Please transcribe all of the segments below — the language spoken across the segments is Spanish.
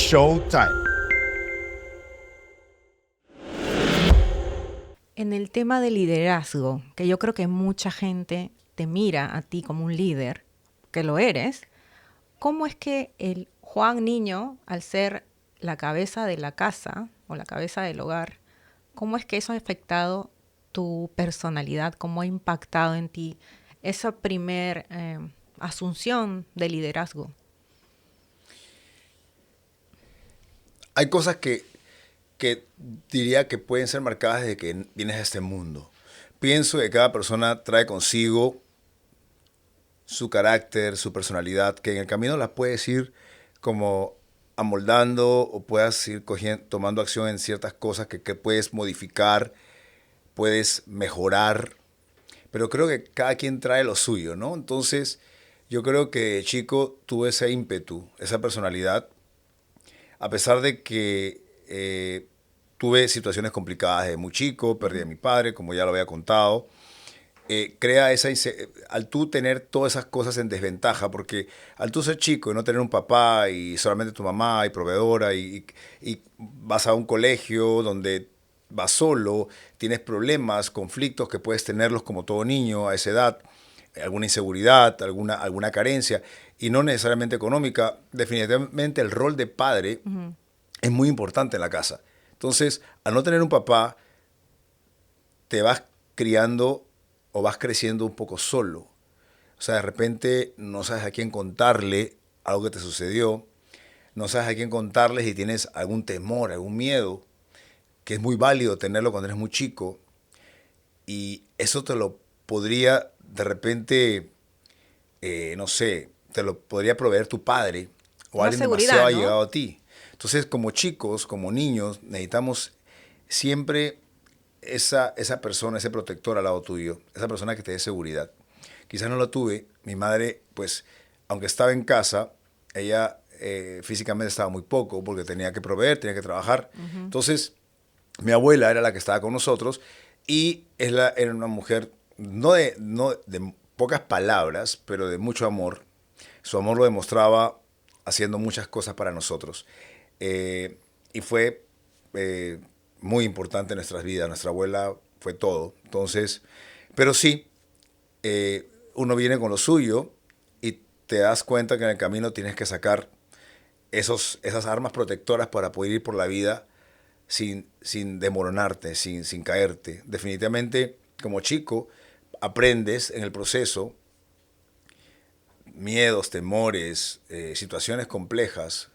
Showtime. En el tema de liderazgo, que yo creo que mucha gente te mira a ti como un líder, que lo eres, ¿cómo es que el Juan niño, al ser la cabeza de la casa o la cabeza del hogar, cómo es que eso ha afectado tu personalidad, cómo ha impactado en ti esa primer asunción de liderazgo? Hay cosas que diría que pueden ser marcadas desde que vienes a este mundo. Pienso que cada persona trae consigo su carácter, su personalidad, que en el camino las puedes ir como amoldando o puedas ir tomando acción en ciertas cosas que puedes modificar, puedes mejorar, pero creo que cada quien trae lo suyo, ¿no? Entonces, yo creo que de chico tuve ese ímpetu, esa personalidad, a pesar de que tuve situaciones complicadas desde muy chico, perdí a mi padre, como ya lo había contado, crea al tú tener todas esas cosas en desventaja, porque al tú ser chico y no tener un papá y solamente tu mamá y proveedora y vas a un colegio donde vas solo, tienes problemas, conflictos que puedes tenerlos como todo niño a esa edad, alguna inseguridad, alguna carencia, y no necesariamente económica, definitivamente el rol de padre es muy importante en la casa. Entonces, al no tener un papá, te vas criando o vas creciendo un poco solo. O sea, de repente no sabes a quién contarle algo que te sucedió, no sabes a quién contarle si tienes algún temor, algún miedo, que es muy válido tenerlo cuando eres muy chico, y eso te lo podría de repente, no sé, te lo podría proveer tu padre o Una alguien demasiado seguridad, ¿no? allegado a ti. Entonces, como chicos, como niños, necesitamos siempre esa persona, ese protector al lado tuyo, esa persona que te dé seguridad. Quizás no lo tuve. Mi madre, pues, aunque estaba en casa, ella físicamente estaba muy poco porque tenía que proveer, tenía que trabajar. Entonces, mi abuela era la que estaba con nosotros y era una mujer no de pocas palabras, pero de mucho amor. Su amor lo demostraba haciendo muchas cosas para nosotros. Y fue muy importante en nuestras vidas. Nuestra abuela fue todo. Entonces, pero sí, uno viene con lo suyo y te das cuenta que en el camino tienes que sacar esas armas protectoras para poder ir por la vida sin desmoronarte, sin caerte. Definitivamente, como chico, aprendes en el proceso miedos, temores, situaciones complejas,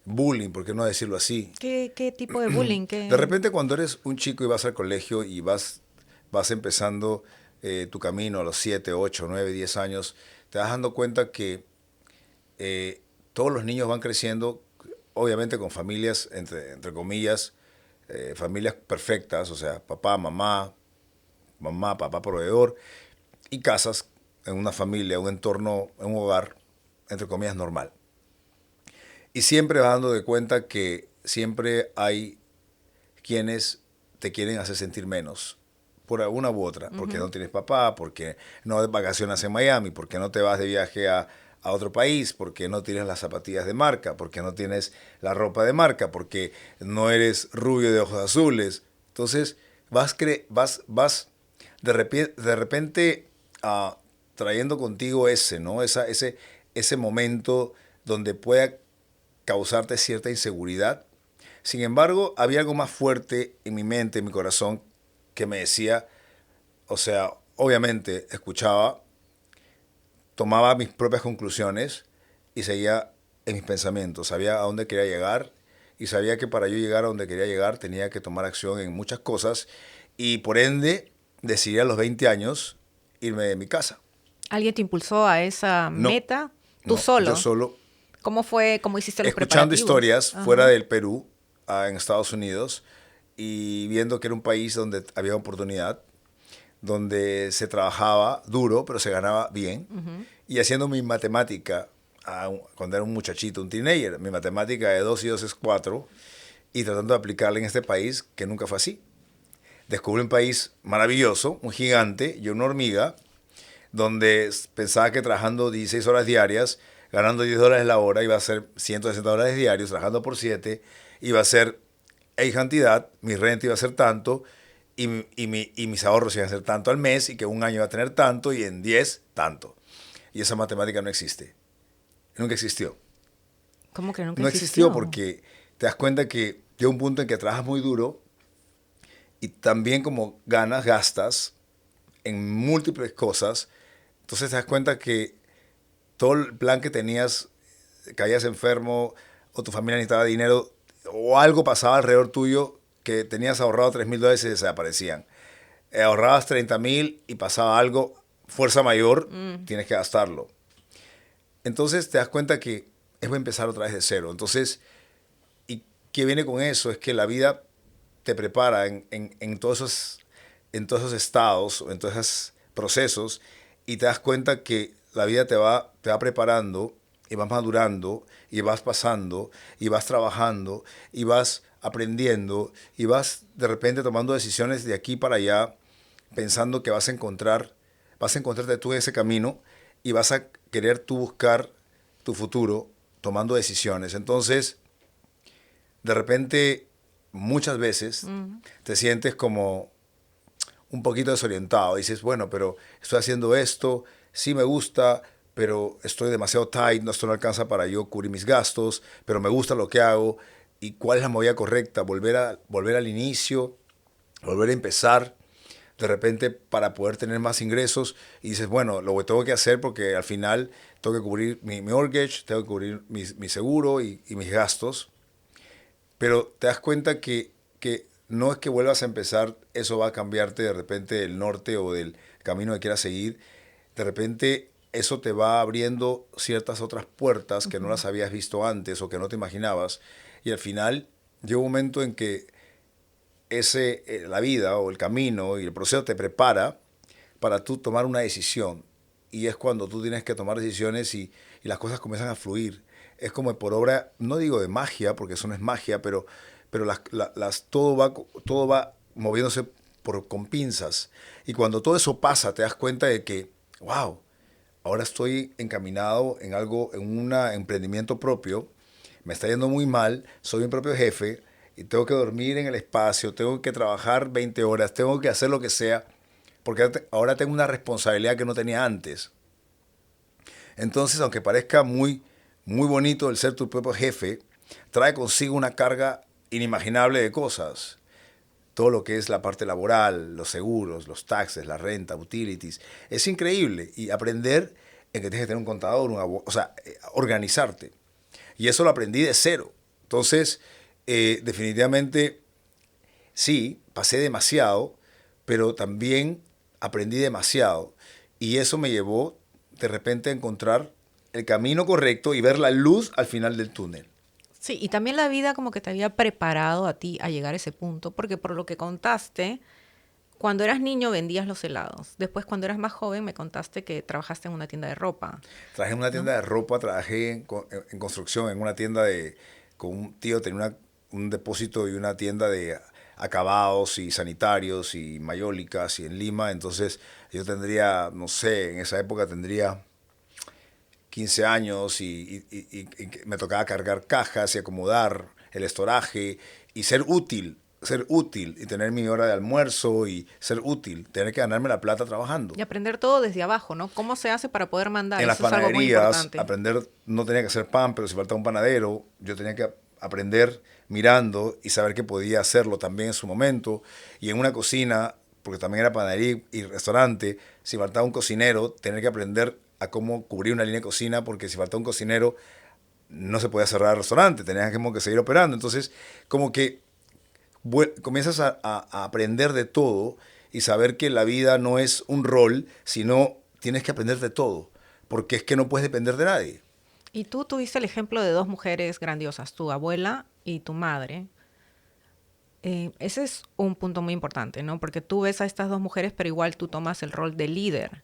bullying, ¿por qué no decirlo así? ¿Qué tipo de bullying? De repente cuando eres un chico y vas al colegio y vas empezando tu camino a los 7, 8, 9, 10 años, te vas dando cuenta que todos los niños van creciendo, obviamente con familias, entre comillas, familias perfectas, o sea, papá, mamá, papá proveedor, y casas en una familia, un entorno, en un hogar, entre comillas, normal. Y siempre vas dando de cuenta que siempre hay quienes te quieren hacer sentir menos, por alguna u otra, porque no tienes papá, porque no vacacionas en Miami, porque no te vas de viaje a otro país, porque no tienes las zapatillas de marca, porque no tienes la ropa de marca, porque no eres rubio de ojos azules. Entonces vas de repente trayendo contigo ¿no? Ese momento donde pueda causarte cierta inseguridad. Sin embargo, había algo más fuerte en mi mente, en mi corazón, que me decía, o sea, obviamente escuchaba, tomaba mis propias conclusiones y seguía en mis pensamientos. Sabía a dónde quería llegar y sabía que para yo llegar a donde quería llegar tenía que tomar acción en muchas cosas y por ende decidí a los 20 años irme de mi casa. ¿Alguien te impulsó a esa No, meta? ¿Tú no, yo solo? solo, ¿Cómo fue? ¿Cómo hiciste los escuchando preparativos? historias fuera del Perú, en Estados Unidos, y viendo que era un país donde había oportunidad, donde se trabajaba duro, pero se ganaba bien, y haciendo mi matemática, cuando era un muchachito, un teenager, mi matemática de 2 y 2 es 4, y tratando de aplicarla en este país, que nunca fue así. Descubrí un país maravilloso, un gigante, yo una hormiga, donde pensaba que trabajando 16 horas diarias ganando $10 la hora, iba a ser $160 diarios, trabajando por 7, iba a ser X cantidad, mi renta iba a ser tanto, y mis ahorros iban a ser tanto al mes, y que un año iba a tener tanto, y en 10, tanto. Y esa matemática no existe. Nunca existió. ¿Cómo que nunca No existió? existió porque te das cuenta que llega un punto en que trabajas muy duro y también como ganas, gastas en múltiples cosas. Entonces te das cuenta que todo el plan que tenías, caías enfermo o tu familia necesitaba dinero o algo pasaba alrededor tuyo que tenías ahorrado $3,000 y desaparecían. Ahorrabas 30,000 y pasaba algo, fuerza mayor, tienes que gastarlo. Entonces te das cuenta que es empezar otra vez de cero. Entonces, ¿y qué viene con eso? Es que la vida te prepara en todos esos estados, en todos esos procesos, y te das cuenta que la vida te va preparando y vas madurando y vas pasando y vas trabajando y vas aprendiendo y vas de repente tomando decisiones de aquí para allá, pensando que vas a encontrarte tú en ese camino y vas a querer tú buscar tu futuro tomando decisiones. Entonces, de repente, muchas veces te sientes como un poquito desorientado. Dices, bueno, pero estoy haciendo esto, sí me gusta, pero estoy demasiado tight, esto no alcanza para yo cubrir mis gastos, pero me gusta lo que hago. ¿Y cuál es la movida correcta? Volver al inicio, volver a empezar de repente para poder tener más ingresos y dices, bueno, lo que tengo que hacer porque al final tengo que cubrir mi mortgage, tengo que cubrir mi seguro y mis gastos, pero te das cuenta que no es que vuelvas a empezar, eso va a cambiarte de repente el norte o del camino que quieras seguir, de repente eso te va abriendo ciertas otras puertas que no las habías visto antes o que no te imaginabas y al final llega un momento en que la vida o el camino y el proceso te prepara para tú tomar una decisión. Y es cuando tú tienes que tomar decisiones y las cosas comienzan a fluir. Es como por obra, no digo de magia, porque eso no es magia, pero todo va moviéndose con pinzas. Y cuando todo eso pasa, te das cuenta de que, wow, ahora estoy encaminado en algo, en un emprendimiento propio, me está yendo muy mal, soy mi propio jefe, y tengo que dormir en el espacio, tengo que trabajar 20 horas, tengo que hacer lo que sea, porque ahora tengo una responsabilidad que no tenía antes. Entonces, aunque parezca muy bonito el ser tu propio jefe, trae consigo una carga inimaginable de cosas. Todo lo que es la parte laboral, los seguros, los taxes, la renta, utilities. Es increíble. Y aprender en que tienes que tener un contador, o sea, organizarte. Y eso lo aprendí de cero. Entonces, definitivamente, sí, pasé demasiado, pero también aprendí demasiado. Y eso me llevó de repente a encontrar el camino correcto y ver la luz al final del túnel. Sí, y también la vida como que te había preparado a ti a llegar a ese punto, porque por lo que contaste, cuando eras niño vendías los helados. Después, cuando eras más joven, me contaste que trabajaste en una tienda de ropa, Trabajé en una ¿no? tienda de ropa, trabajé en construcción, en una tienda con un tío, tenía un depósito y una tienda de acabados y sanitarios y mayólicas y en Lima. Entonces yo tendría, no sé, en esa época tendría 15 años y me tocaba cargar cajas y acomodar el estoraje y ser útil y tener mi hora de almuerzo y ser útil, tener que ganarme la plata trabajando. Y aprender todo desde abajo, ¿no? ¿Cómo se hace para poder mandar? En las Eso es algo muy panaderías, importante. aprender, no tenía que hacer pan, pero si faltaba un panadero, yo tenía que aprender mirando y saber que podía hacerlo también en su momento. Y en una cocina, porque también era panadería y restaurante, si faltaba un cocinero, tener que aprender a cómo cubrir una línea de cocina, porque si faltaba un cocinero, no se podía cerrar el restaurante, tenías como que seguir operando. Entonces, como que comienzas a aprender de todo y saber que la vida no es un rol, sino tienes que aprender de todo, porque es que no puedes depender de nadie. Y tú tuviste el ejemplo de dos mujeres grandiosas, tu abuela y tu madre. Ese es un punto muy importante, ¿no? Porque tú ves a estas dos mujeres, pero igual tú tomas el rol de líder.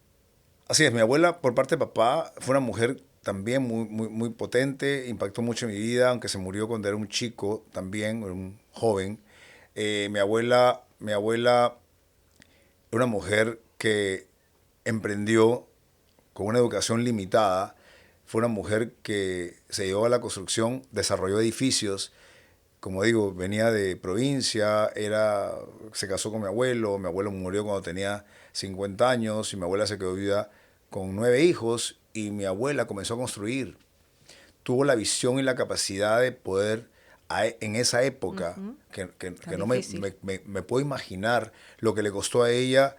Así es, mi abuela por parte de papá fue una mujer también muy potente, impactó mucho en mi vida, aunque se murió cuando era un chico también, era un joven. Mi abuela era una mujer que emprendió con una educación limitada, fue una mujer que se llevó a la construcción, desarrolló edificios. Como digo, venía de provincia, se casó con mi abuelo murió cuando tenía 50 años y mi abuela se quedó viuda con 9 hijos y mi abuela comenzó a construir. Tuvo la visión y la capacidad de poder, en esa época, que no me puedo imaginar lo que le costó a ella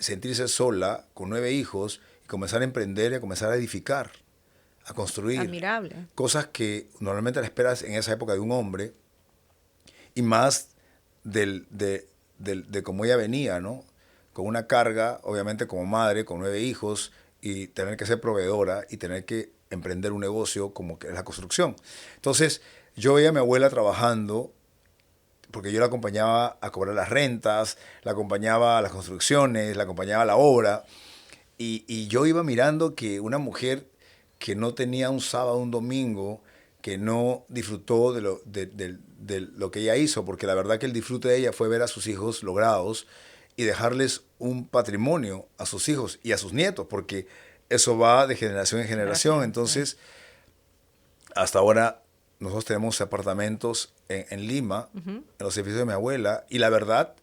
sentirse sola con 9 hijos y comenzar a emprender y a comenzar a edificar, a construir. Admirable. Cosas que normalmente la esperas en esa época de un hombre y más de cómo ella venía, ¿no? Con una carga, obviamente como madre, con 9 hijos y tener que ser proveedora y tener que emprender un negocio como que es la construcción. Entonces, yo veía a mi abuela trabajando porque yo la acompañaba a cobrar las rentas, la acompañaba a las construcciones, la acompañaba a la obra y yo iba mirando que una mujer que no tenía un sábado, un domingo, que no disfrutó de lo que ella hizo, porque la verdad que el disfrute de ella fue ver a sus hijos logrados y dejarles un patrimonio a sus hijos y a sus nietos, porque eso va de generación en generación. Entonces, hasta ahora nosotros tenemos apartamentos en Lima, en los edificios de mi abuela, y la verdad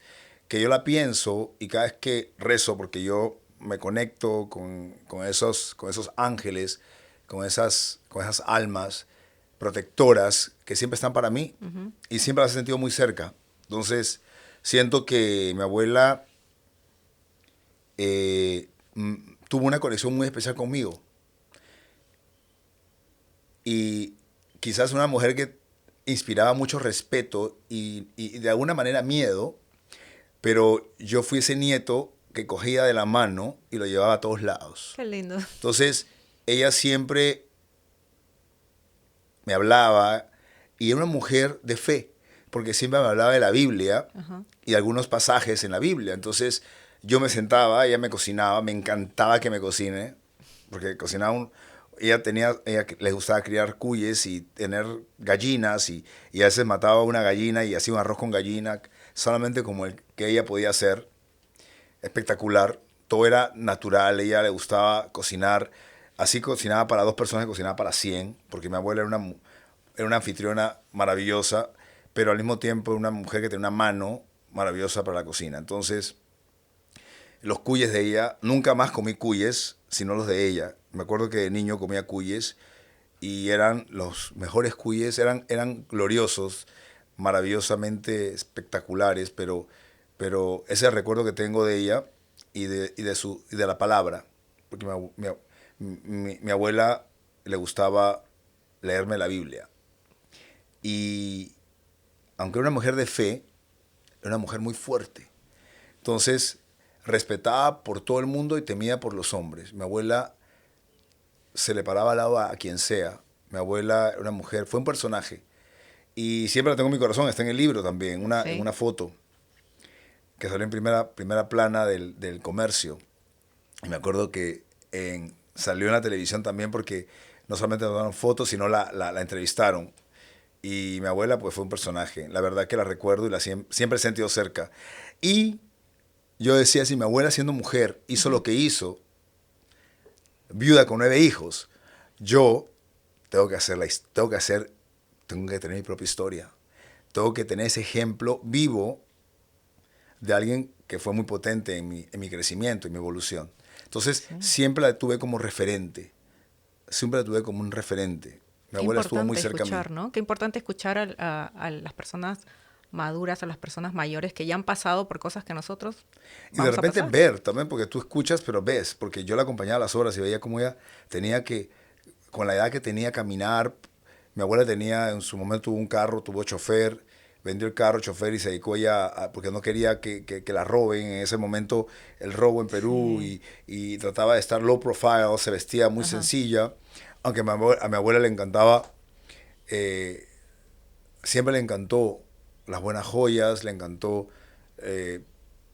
que yo la pienso y cada vez que rezo, porque yo me conecto con esos ángeles, con esas almas protectoras que siempre están para mí y siempre las he sentido muy cerca. Entonces, siento que mi abuela tuvo una conexión muy especial conmigo. Y quizás una mujer que inspiraba mucho respeto y de alguna manera miedo, pero yo fui ese nieto que cogía de la mano y lo llevaba a todos lados. Qué lindo. Entonces, ella siempre me hablaba y era una mujer de fe, porque siempre me hablaba de la Biblia y de algunos pasajes en la Biblia. Entonces, yo me sentaba, ella me cocinaba, me encantaba que me cocine, porque cocinaba ella le gustaba criar cuyes y tener gallinas y a veces mataba una gallina y hacía un arroz con gallina, solamente como el que ella podía hacer, espectacular. Todo era natural, a ella le gustaba cocinar. Así cocinaba para 2 personas, cocinaba para 100, porque mi abuela era una anfitriona maravillosa, pero al mismo tiempo era una mujer que tenía una mano maravillosa para la cocina. Entonces, los cuyes de ella, nunca más comí cuyes, sino los de ella. Me acuerdo que de niño comía cuyes y eran los mejores cuyes, eran gloriosos, maravillosamente espectaculares, pero ese recuerdo que tengo de ella y de la palabra, porque mi abuela le gustaba leerme la Biblia. Y aunque era una mujer de fe, era una mujer muy fuerte. Entonces, respetada por todo el mundo y temida por los hombres. Mi abuela se le paraba al lado a quien sea. Mi abuela era una mujer, fue un personaje. Y siempre la tengo en mi corazón, está en el libro también, en una foto que salió en primera plana del Comercio. Y me acuerdo que salió en la televisión también porque no solamente nos dieron fotos, sino la entrevistaron. Y mi abuela pues fue un personaje. La verdad que la recuerdo y siempre he sentido cerca. Y yo decía, si mi abuela siendo mujer hizo lo que hizo, viuda con 9 hijos, yo tengo que tener mi propia historia. Tengo que tener ese ejemplo vivo de alguien que fue muy potente en mi crecimiento, en mi evolución. Entonces, siempre la tuve como referente. Siempre la tuve como un referente. Mi abuela estuvo muy cerca a mí. ¿No? Qué importante escuchar a las personas maduras, a las personas mayores que ya han pasado por cosas que nosotros y de repente ver también, porque tú escuchas, pero ves, porque yo la acompañaba a las obras y veía cómo ella tenía que, con la edad que tenía, caminar. Mi abuela en su momento tuvo un carro, tuvo chofer, vendió el carro, chofer y se dedicó ella porque no quería que la roben. En ese momento el robo en Perú y trataba de estar low profile, se vestía muy sencilla, aunque a mi abuela le encantaba, siempre le encantó las buenas joyas, le encantó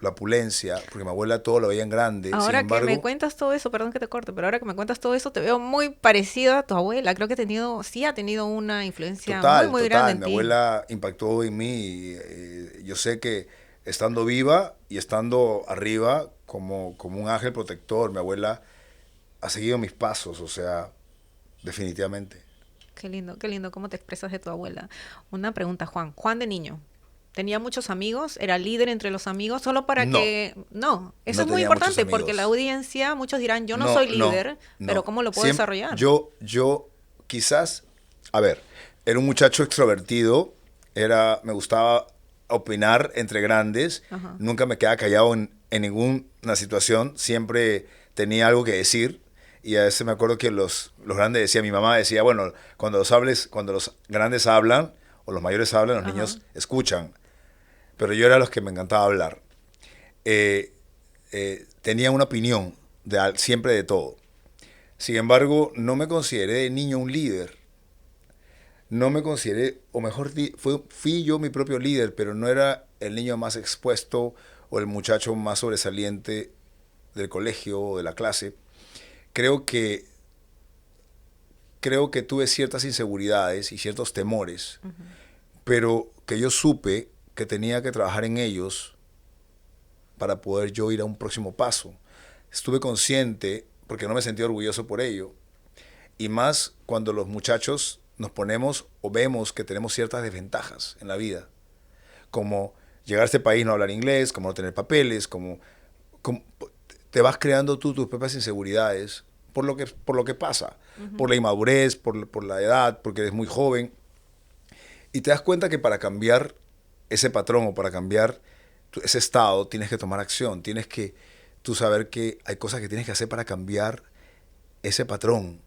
la opulencia, porque mi abuela todo lo veía en grande. Ahora Sin embargo, que me cuentas todo eso, perdón que te corte, pero ahora que me cuentas todo eso, te veo muy parecida a tu abuela. Creo que sí ha tenido una influencia muy grande en ti. Mi abuela impactó en mí. Yo sé que estando viva y estando arriba como un ángel protector, mi abuela ha seguido mis pasos. O sea, definitivamente. Qué lindo cómo te expresas de tu abuela. Una pregunta, Juan. Juan de niño, ¿tenía muchos amigos? ¿Era líder entre los amigos? Solo para No, que... No, eso no es muy tenía muchos importante porque la amigos. audiencia, muchos dirán, yo no No, soy no, líder, pero no. ¿cómo lo puedo Siempre, desarrollar? yo quizás, a ver, era un muchacho extrovertido, me gustaba opinar entre grandes, Ajá. nunca me quedaba callado en ninguna situación, siempre tenía algo que decir. Y a veces me acuerdo que los grandes decían, mi mamá decía, bueno, cuando los grandes hablan, o los mayores hablan, los Ajá. niños escuchan. Pero yo era los que me encantaba hablar. Eh, Tenía una opinión siempre de todo. Sin embargo, no me consideré de niño un líder. No me consideré, o mejor, fui yo mi propio líder, pero no era el niño más expuesto o el muchacho más sobresaliente del colegio o de la clase. Creo que, creo que tuve ciertas inseguridades y ciertos temores, pero que yo supe que tenía que trabajar en ellos para poder yo ir a un próximo paso. Estuve consciente, porque no me sentí orgulloso por ello, y más cuando los muchachos nos ponemos o vemos que tenemos ciertas desventajas en la vida, como llegar a este país no hablar inglés, como no tener papeles, como te vas creando tú tus propias inseguridades por lo que pasa, por la inmadurez, por la edad, porque eres muy joven, y te das cuenta que para cambiar ese patrón o para cambiar ese estado tienes que tomar acción, tienes que tú saber que hay cosas que tienes que hacer para cambiar ese patrón,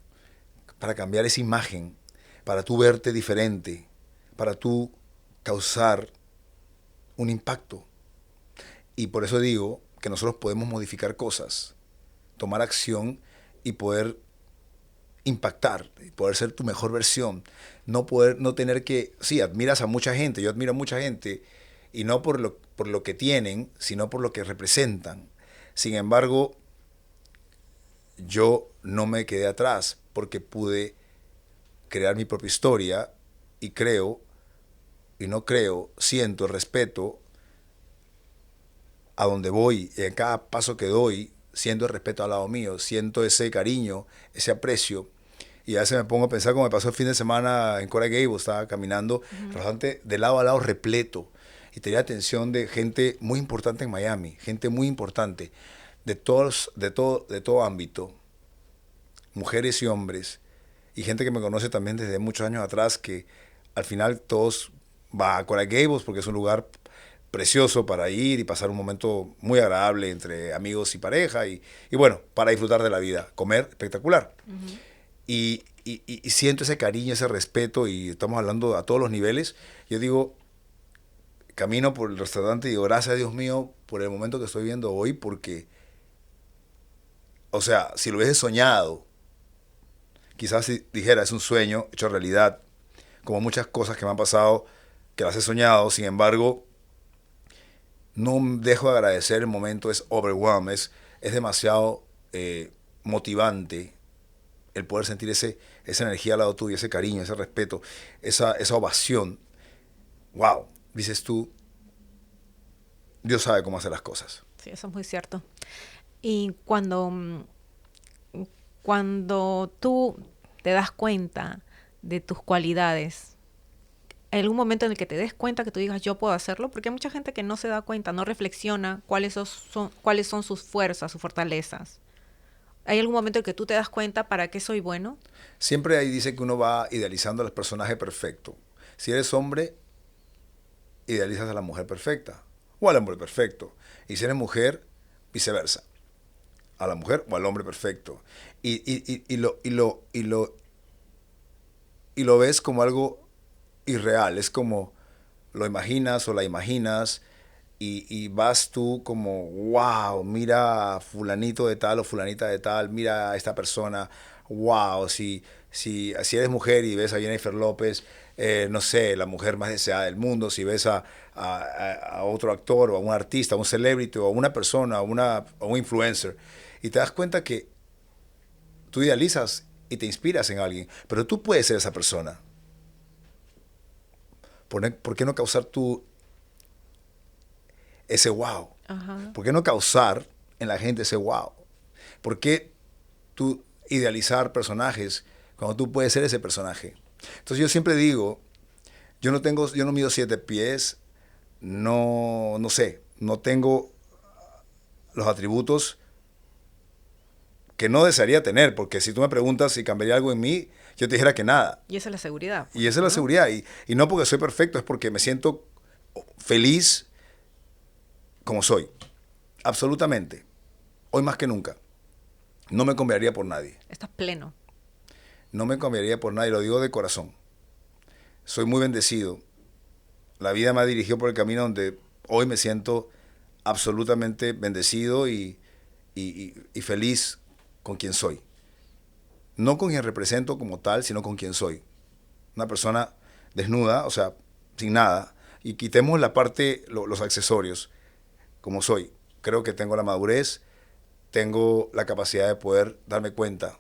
para cambiar esa imagen, para tú verte diferente, para tú causar un impacto. Y por eso digo que nosotros podemos modificar cosas, tomar acción y poder impactar, y poder ser tu mejor versión. No tener que, sí, admiras a mucha gente, yo admiro a mucha gente, y no por lo que tienen, sino por lo que representan. Sin embargo, yo no me quedé atrás porque pude crear mi propia historia y creo, y no creo, siento, respeto a donde voy y en cada paso que doy, siento el respeto al lado mío, siento ese cariño, ese aprecio. Y a veces me pongo a pensar, como me pasó el fin de semana en Coral Gables, estaba caminando, bastante de lado a lado repleto, y tenía atención de gente muy importante en Miami, gente muy importante, de todo ámbito, mujeres y hombres, y gente que me conoce también desde muchos años atrás, que al final todos va a Coral Gables porque es un lugar precioso para ir y pasar un momento muy agradable entre amigos y pareja y bueno, para disfrutar de la vida, comer espectacular. Y siento ese cariño, ese respeto y estamos hablando a todos los niveles. Yo digo, camino por el restaurante y digo, gracias a Dios mío por el momento que estoy viendo hoy porque, o sea, si lo hubiese soñado, quizás si dijera es un sueño hecho realidad, como muchas cosas que me han pasado que las he soñado, sin embargo, no dejo de agradecer el momento, es overwhelm, es demasiado motivante el poder sentir esa energía al lado tuyo, ese cariño, ese respeto, esa ovación. Wow, dices tú, Dios sabe cómo hacer las cosas. Sí, eso es muy cierto. Y cuando tú te das cuenta de tus cualidades, ¿hay algún momento en el que te des cuenta que tú digas yo puedo hacerlo? Porque hay mucha gente que no se da cuenta, no reflexiona cuáles son sus fuerzas, sus fortalezas. ¿Hay algún momento en que tú te das cuenta para qué soy bueno? Siempre ahí dice que uno va idealizando al personaje perfecto. Si eres hombre, idealizas a la mujer perfecta o al hombre perfecto. Y si eres mujer, viceversa. A la mujer o al hombre perfecto. Y lo ves como algo irreal. Es como lo imaginas o la imaginas y vas tú como, wow, mira a fulanito de tal o fulanita de tal, mira a esta persona, wow, si eres mujer y ves a Jennifer López, no sé, la mujer más deseada del mundo, si ves a otro actor o a un artista, a un celebrity o a una persona, a un influencer, y te das cuenta que tú idealizas y te inspiras en alguien, pero tú puedes ser esa persona. ¿Por qué no causar tú ese wow? Ajá. ¿Por qué no causar en la gente ese wow? ¿Por qué tú idealizar personajes cuando tú puedes ser ese personaje. Entonces yo siempre digo, yo no mido 7 pies, no sé, no tengo los atributos que no desearía tener, porque si tú me preguntas si cambiaría algo en mí, yo te dijera que nada. Y esa es la seguridad. Y esa es la seguridad. Y no porque soy perfecto, es porque me siento feliz como soy. Absolutamente. Hoy más que nunca. No me cambiaría por nadie. Estás pleno. No me cambiaría por nadie, lo digo de corazón. Soy muy bendecido. La vida me ha dirigido por el camino donde hoy me siento absolutamente bendecido y feliz con quien soy. No con quien represento como tal, sino con quien soy. Una persona desnuda, o sea, sin nada. Y quitemos la parte, los accesorios, como soy. Creo que tengo la madurez, tengo la capacidad de poder darme cuenta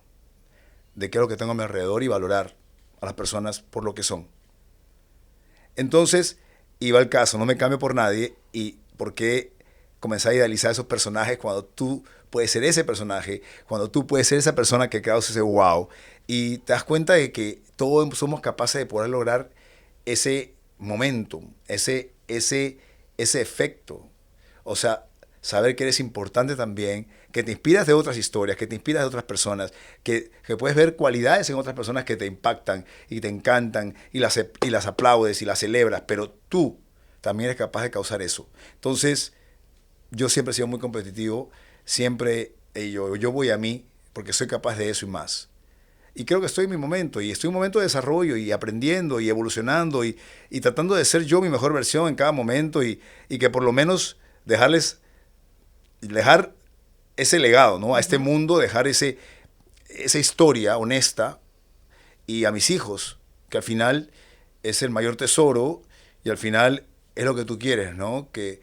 de qué es lo que tengo a mi alrededor y valorar a las personas por lo que son. Entonces, iba al caso, no me cambio por nadie. ¿Y por qué comenzar a idealizar esos personajes cuando tú puedes ser ese personaje, cuando tú puedes ser esa persona que causa ese wow? Y te das cuenta de que todos somos capaces de poder lograr ese momentum, ese efecto. O sea, saber que eres importante también, que te inspiras de otras historias, que te inspiras de otras personas, que puedes ver cualidades en otras personas que te impactan y te encantan y las aplaudes y las celebras, pero tú también eres capaz de causar eso. Entonces, yo siempre he sido muy competitivo, siempre yo voy a mí porque soy capaz de eso y más. Y creo que estoy en mi momento, y estoy en un momento de desarrollo, y aprendiendo, y evolucionando, y tratando de ser yo mi mejor versión en cada momento, y que por lo menos dejar ese legado, ¿no? A este mundo, dejar esa historia honesta, y a mis hijos, que al final es el mayor tesoro, y al final es lo que tú quieres, ¿no? Que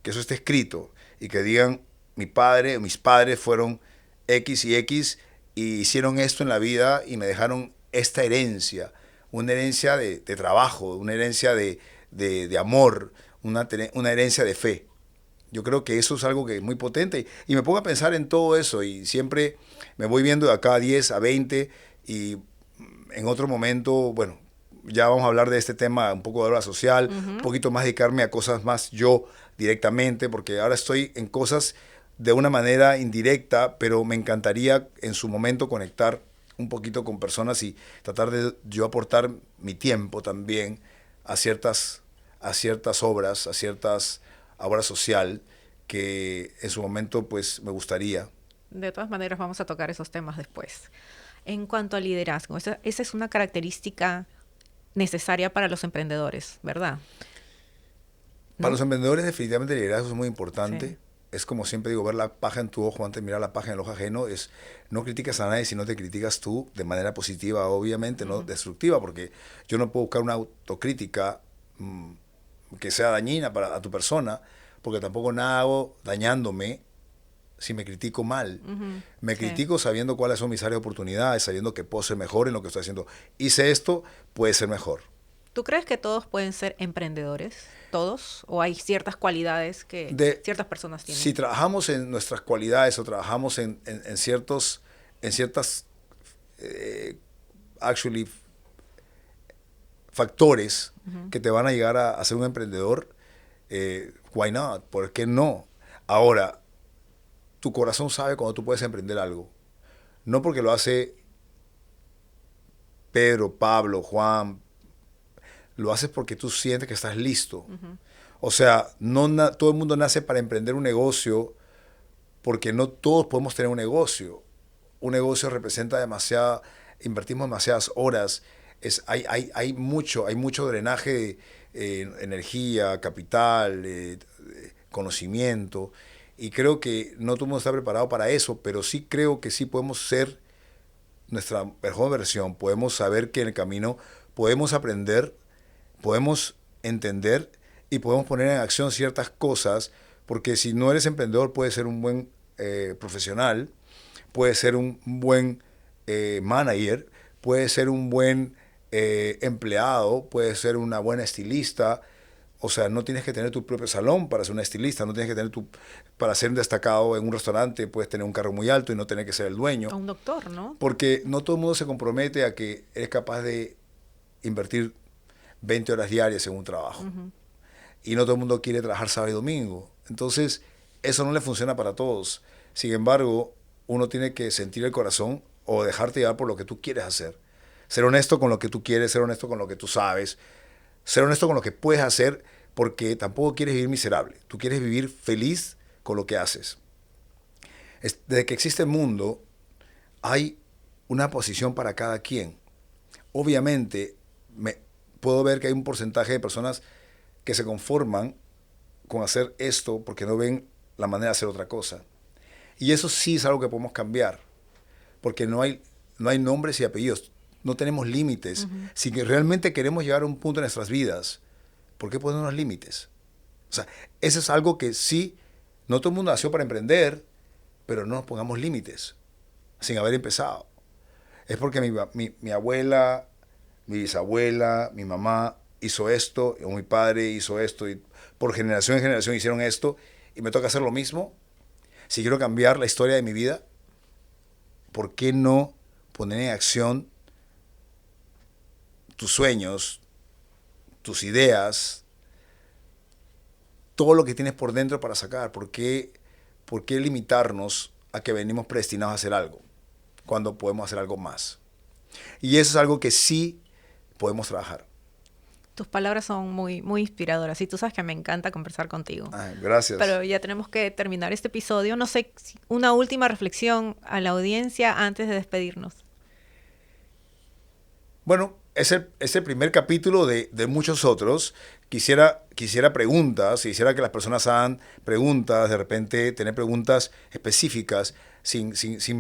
eso esté escrito, y que digan, mis padres fueron X y X, y hicieron esto en la vida y me dejaron esta herencia, una herencia de trabajo, una herencia de amor, una herencia de fe. Yo creo que eso es algo que es muy potente y me pongo a pensar en todo eso y siempre me voy viendo de acá a 10, a 20 y en otro momento, bueno, ya vamos a hablar de este tema, un poco de obra social, un poquito más dedicarme a cosas más yo directamente, porque ahora estoy en cosas de una manera indirecta, pero me encantaría en su momento conectar un poquito con personas y tratar de yo aportar mi tiempo también a ciertas obras, a ciertas obras social que en su momento pues me gustaría. De todas maneras, vamos a tocar esos temas después. En cuanto al liderazgo, esa es una característica necesaria para los emprendedores, ¿verdad? Para ¿No? los emprendedores definitivamente el liderazgo es muy importante. Sí. Es como siempre digo, ver la paja en tu ojo antes de mirar la paja en el ojo ajeno. No criticas a nadie, sino te criticas tú de manera positiva, obviamente, no destructiva, porque yo no puedo buscar una autocrítica que sea dañina a tu persona, porque tampoco nada hago dañándome si me critico mal. Me Sí. critico sabiendo cuáles son mis áreas de oportunidades, sabiendo que puedo ser mejor en lo que estoy haciendo. Hice esto, puede ser mejor. ¿Tú crees que todos pueden ser emprendedores? ¿Todos? ¿O hay ciertas cualidades que ciertas personas tienen? Si trabajamos en nuestras cualidades o trabajamos en ciertas actually factores que te van a llegar a ser un emprendedor, why not? ¿Por qué no? Ahora, tu corazón sabe cuando tú puedes emprender algo. No porque lo hace Pedro, Pablo, Juan, lo haces porque tú sientes que estás listo. O sea, todo el mundo nace para emprender un negocio porque no todos podemos tener un negocio. Un negocio representa invertimos demasiadas horas. Hay mucho drenaje de energía, capital, conocimiento. Y creo que no todo el mundo está preparado para eso, pero sí creo que sí podemos ser nuestra mejor versión. Podemos saber que en el camino podemos aprender, podemos entender y podemos poner en acción ciertas cosas, porque si no eres emprendedor puedes ser un buen profesional, puedes ser un buen manager, puedes ser un buen empleado, puedes ser una buena estilista, O sea, no tienes que tener tu propio salón para ser un estilista, no tienes que tener para ser un destacado en un restaurante, puedes tener un carro muy alto y no tener que ser el dueño. A un doctor, ¿no? Porque no todo el mundo se compromete a que eres capaz de invertir 20 horas diarias en un trabajo. Y no todo el mundo quiere trabajar sábado y domingo. Entonces, eso no le funciona para todos. Sin embargo, uno tiene que sentir el corazón o dejarte llevar por lo que tú quieres hacer. Ser honesto con lo que tú quieres, ser honesto con lo que tú sabes, ser honesto con lo que puedes hacer, porque tampoco quieres vivir miserable. Tú quieres vivir feliz con lo que haces. Desde que existe el mundo, hay una posición para cada quien. Obviamente, puedo ver que hay un porcentaje de personas que se conforman con hacer esto porque no ven la manera de hacer otra cosa. Y eso sí es algo que podemos cambiar, porque no hay nombres y apellidos, no tenemos límites. Si realmente queremos llegar a un punto en nuestras vidas, ¿por qué ponernos límites? O sea, eso es algo que sí, no todo el mundo nació para emprender, pero no nos pongamos límites sin haber empezado. Es porque mi abuela, mi bisabuela, mi mamá hizo esto, o mi padre hizo esto, y por generación en generación hicieron esto, y me toca hacer lo mismo. Si quiero cambiar la historia de mi vida, ¿por qué no poner en acción tus sueños, tus ideas, todo lo que tienes por dentro para sacar? ¿Por qué limitarnos a que venimos predestinados a hacer algo cuando podemos hacer algo más? Y eso es algo que sí podemos trabajar. Tus palabras son muy, muy inspiradoras y tú sabes que me encanta conversar contigo. Ay, gracias. Pero ya tenemos que terminar este episodio. No sé, una última reflexión a la audiencia antes de despedirnos. Bueno, es el primer capítulo de muchos otros. Quisiera preguntas, quisiera que las personas hagan preguntas, de repente tener preguntas específicas, sin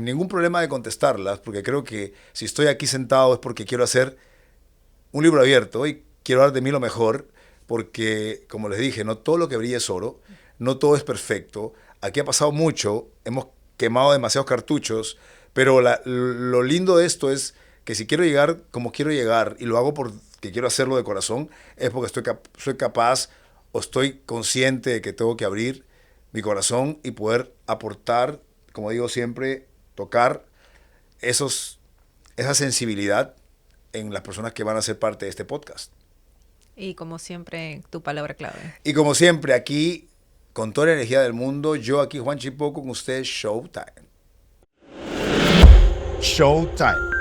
ningún problema de contestarlas, porque creo que si estoy aquí sentado es porque quiero hacer un libro abierto y quiero dar de mí lo mejor, porque, como les dije, no todo lo que brilla es oro, no todo es perfecto. Aquí ha pasado mucho, hemos quemado demasiados cartuchos, pero lo lindo de esto es que si quiero llegar como quiero llegar y lo hago porque quiero hacerlo de corazón, es porque soy capaz o estoy consciente de que tengo que abrir mi corazón y poder aportar, como digo siempre, tocar esa sensibilidad en las personas que van a ser parte de este podcast. Y como siempre, tu palabra clave. Y como siempre, aquí, con toda la energía del mundo, yo aquí, Juan Chipoco, con ustedes, Showtime. Showtime.